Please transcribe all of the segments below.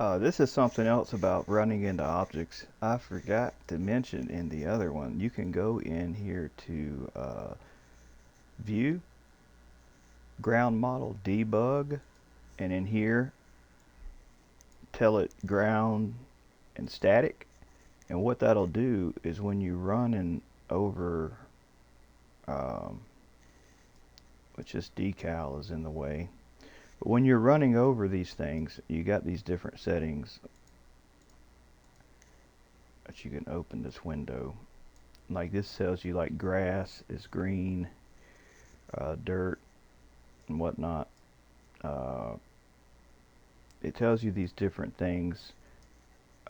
This is something else about running into objects. I forgot to mention in the other one. You can go in here to View, Ground Model Debug, and in here tell it ground and static. And what that'll do is when you run and over, um, which this decal is in the way, but when you're running over these things, you got these different settings that you can open this window. Like this tells you like grass is green, dirt and whatnot. Uh, it tells you these different things,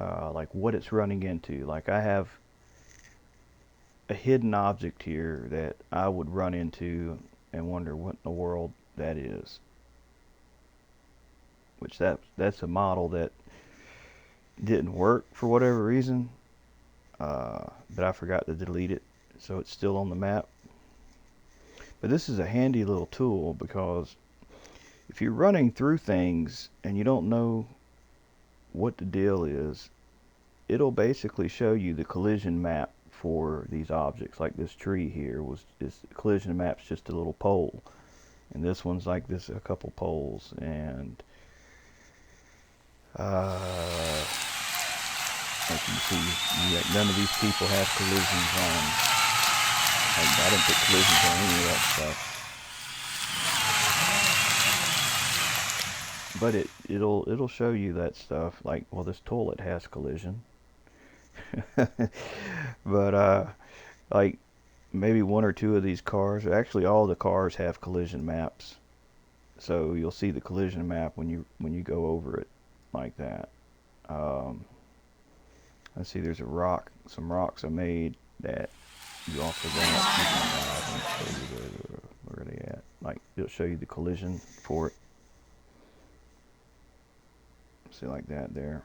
like what it's running into. Like I have a hidden object here that I would run into and wonder what in the world that is. Which that's a model that didn't work for whatever reason, but I forgot to delete it, so it's still on the map. But this is a handy little tool because if you're running through things and you don't know what the deal is, it'll basically show you the collision map for these objects. Like this tree here was this collision map's just a little pole, and this one's like this a couple poles, and as you can see, none of these people have collisions on. I didn't put collisions on any of that stuff. But it'll show you that stuff. Like, well, this toilet has collision. But like maybe one or two of these cars, actually all the cars have collision maps. So you'll see the collision map when you go over it like that. Let's see, there's a rock, some rocks I made that you also got. Where are they at? Like it'll show you the collision for it. See, like that there.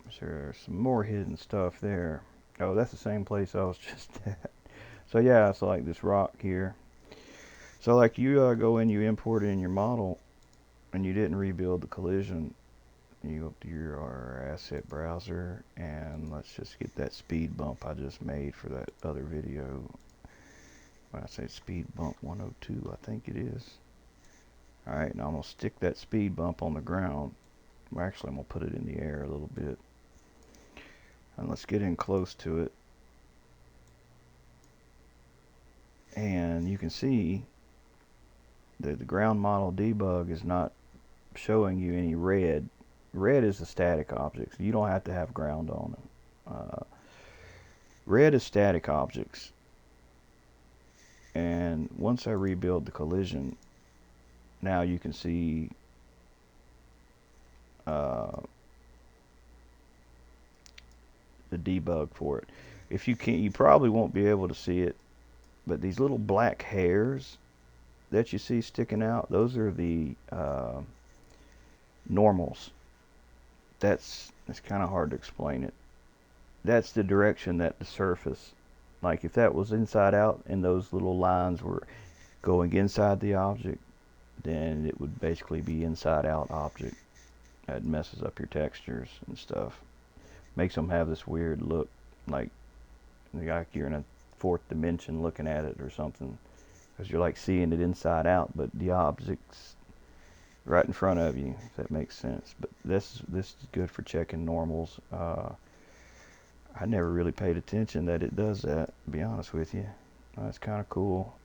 So there's some more hidden stuff there. Oh, that's the same place I was just at. So yeah, it's like this rock here. So like you go in, you import it in your model, and you didn't rebuild the collision. You go up to your asset browser, and let's just get that speed bump I just made for that other video. When I say speed bump 102, I think it is. Alright, now I'm going to stick that speed bump on the ground. Well, actually, I'm going to put it in the air a little bit. And let's get in close to it. And you can see that the ground model debug is not showing you any red. Red is a static object, so you don't have to have ground on it. Red is static objects. And once I rebuild the collision, now you can see the debug for it. If you can't, you probably won't be able to see it, but these little black hairs that you see sticking out, those are the normals. That's kind of hard to explain it. That's the direction that the surface, like if that was inside out and those little lines were going inside the object, then it would basically be inside out object. That messes up your textures and stuff. Makes them have this weird look, like you're in a fourth dimension looking at it or something, because you're like seeing it inside out, but the object's right in front of you, if that makes sense. But this is good for checking normals. I never really paid attention that it does that, to be honest with you. That's kind of cool.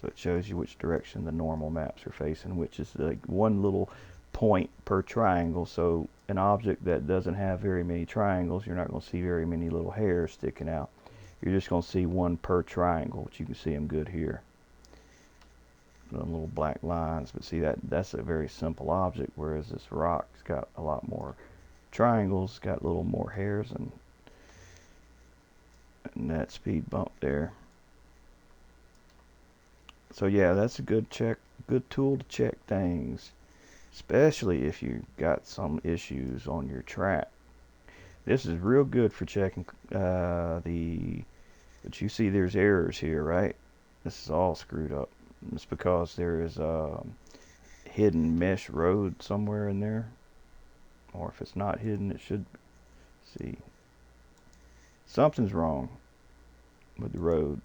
So it shows you which direction the normal maps are facing, which is like one little point per triangle. So an object that doesn't have very many triangles, you're not going to see very many little hairs sticking out. You're just going to see one per triangle, which you can see them good here. Little black lines, but see that's a very simple object, whereas this rock's got a lot more triangles, got a little more hairs, and that speed bump there. So yeah, that's a good tool to check things, especially if you got some issues on your track. This is real good for checking but you see there's errors here, right? This is all screwed up. It's because there is a hidden mesh road somewhere in there, or if it's not hidden, it should. See, something's wrong with the road,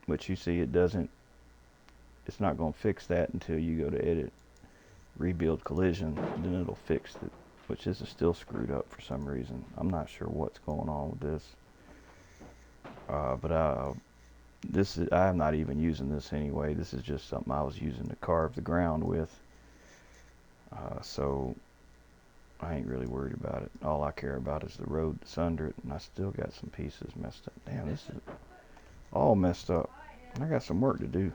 which you see it doesn't. It's not going to fix that until you go to edit, rebuild collision, then it'll fix it. Which this is still screwed up for some reason. I'm not sure what's going on with this. But this is, I'm not even using this anyway. This is just something I was using to carve the ground with. So I ain't really worried about it. All I care about is the road that's under it, and I still got some pieces messed up. Damn, this is all messed up. I got some work to do.